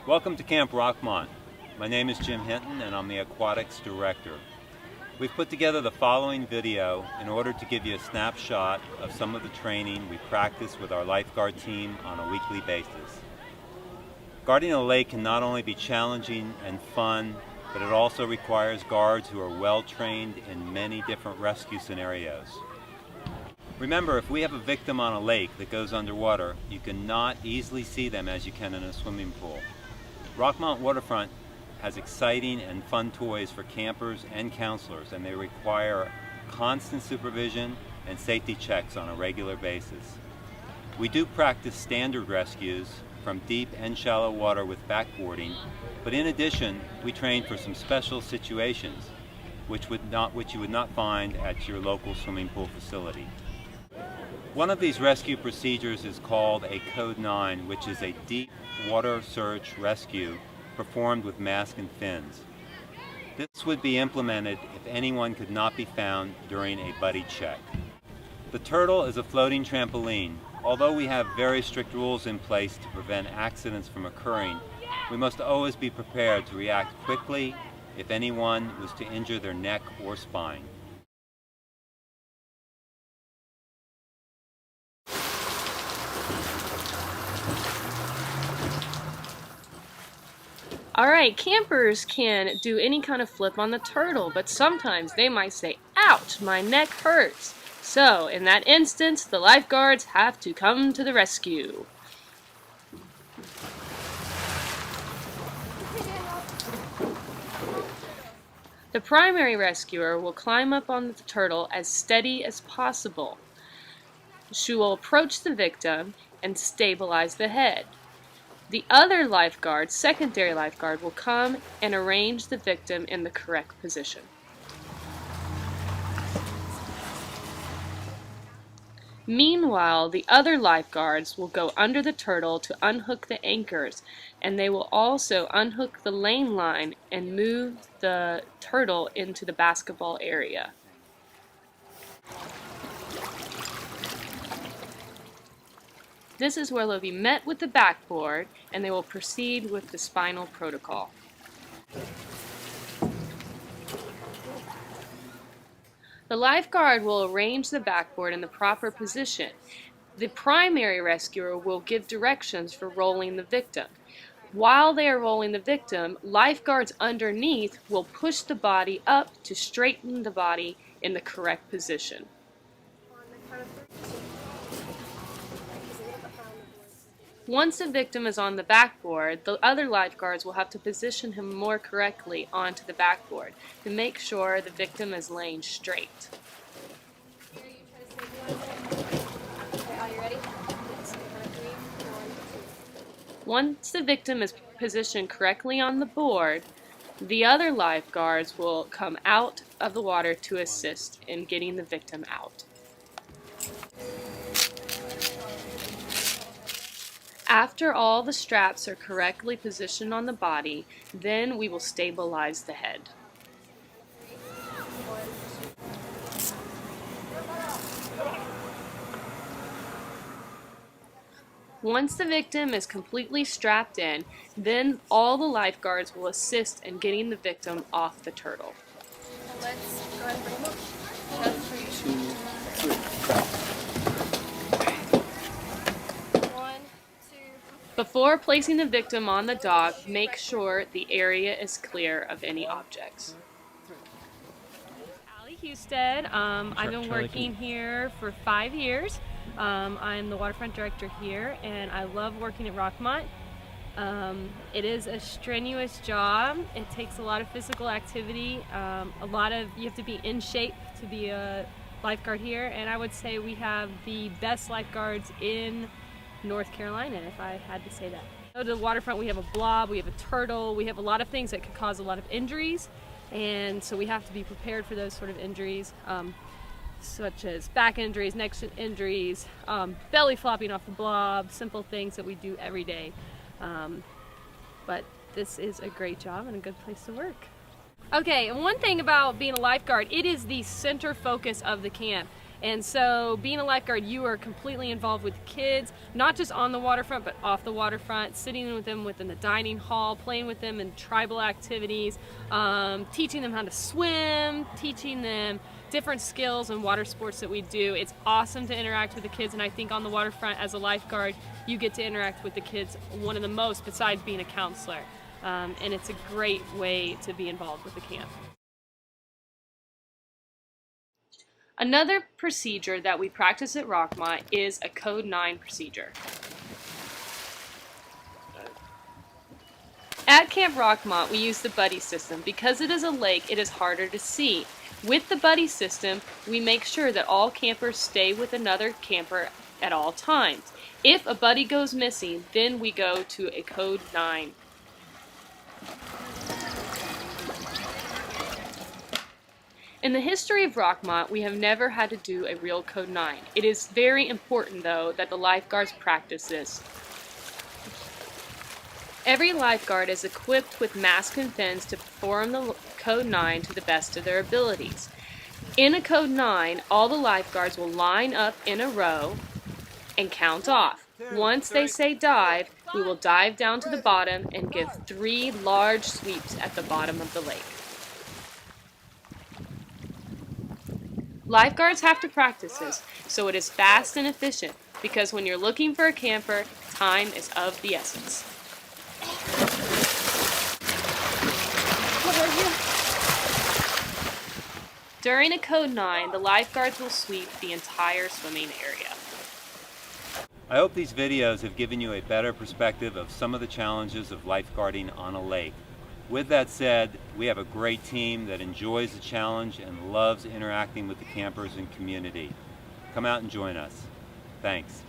Welcome to Camp Rockmont. My name is Jim Hinton and I'm the Aquatics Director. We've put together the following video in order to give you a snapshot of some of the training we practice with our lifeguard team on a weekly basis. Guarding a lake can not only be challenging and fun, but it also requires guards who are well trained in many different rescue scenarios. Remember, if we have a victim on a lake that goes underwater, you cannot easily see them as you can in a swimming pool. Rockmont Waterfront has exciting and fun toys for campers and counselors, and they require constant supervision and safety checks on a regular basis. We do practice standard rescues from deep and shallow water with backboarding, but in addition, we train for some special situations which you would not find at your local swimming pool facility. One of these rescue procedures is called a Code 9, which is a deep water search rescue performed with mask and fins. This would be implemented if anyone could not be found during a buddy check. The turtle is a floating trampoline. Although we have very strict rules in place to prevent accidents from occurring, we must always be prepared to react quickly if anyone was to injure their neck or spine. Alright, campers can do any kind of flip on the turtle, but sometimes they might say, "Ouch, my neck hurts." So, in that instance, the lifeguards have to come to the rescue. The primary rescuer will climb up on the turtle as steady as possible. She will approach the victim and stabilize the head. The other lifeguard, secondary lifeguard, will come and arrange the victim in the correct position. Meanwhile, the other lifeguards will go under the turtle to unhook the anchors, and they will also unhook the lane line and move the turtle into the basketball area. This is where they'll be met with the backboard, and they will proceed with the Spinal Protocol. The lifeguard will arrange the backboard in the proper position. The primary rescuer will give directions for rolling the victim. While they are rolling the victim, lifeguards underneath will push the body up to straighten the body in the correct position. Once the victim is on the backboard, the other lifeguards will have to position him more correctly onto the backboard to make sure the victim is laying straight. Once the victim is positioned correctly on the board, the other lifeguards will come out of the water to assist in getting the victim out. After all the straps are correctly positioned on the body, then we will stabilize the head. Once the victim is completely strapped in, then all the lifeguards will assist in getting the victim off the turtle. Let's go ahead and bring them up. Before placing the victim on the dock, make sure the area is clear of any objects. Allie Husted. I've been working here for 5 years. I'm the waterfront director here, and I love working at Rockmont. It is a strenuous job. It takes a lot of physical activity. You have to be in shape to be a lifeguard here, and I would say we have the best lifeguards in North Carolina, if I had to say that. So to the waterfront, we have a blob, we have a turtle, we have a lot of things that could cause a lot of injuries, and so we have to be prepared for those sort of injuries, such as back injuries, neck injuries, belly flopping off the blob, simple things that we do every day. But this is a great job and a good place to work. Okay, and one thing about being a lifeguard, it is the center focus of the camp. And so being a lifeguard, you are completely involved with kids, not just on the waterfront, but off the waterfront, sitting with them within the dining hall, playing with them in tribal activities, teaching them how to swim, teaching them different skills and water sports that we do. It's awesome to interact with the kids, and I think on the waterfront as a lifeguard, you get to interact with the kids one of the most besides being a counselor. And it's a great way to be involved with the camp. Another procedure that we practice at Rockmont is a Code 9 procedure. At Camp Rockmont, we use the buddy system. Because it is a lake, it is harder to see. With the buddy system, we make sure that all campers stay with another camper at all times. If a buddy goes missing, then we go to a Code 9. In the history of Rockmont, we have never had to do a real Code 9. It is very important, though, that the lifeguards practice this. Every lifeguard is equipped with mask and fins to perform the Code 9 to the best of their abilities. In a Code 9, all the lifeguards will line up in a row and count off. Once they say dive, we will dive down to the bottom and give 3 large sweeps at the bottom of the lake. Lifeguards have to practice this, so it is fast and efficient, because when you're looking for a camper, time is of the essence. During a Code 9, the lifeguards will sweep the entire swimming area. I hope these videos have given you a better perspective of some of the challenges of lifeguarding on a lake. With that said, we have a great team that enjoys the challenge and loves interacting with the campers and community. Come out and join us. Thanks.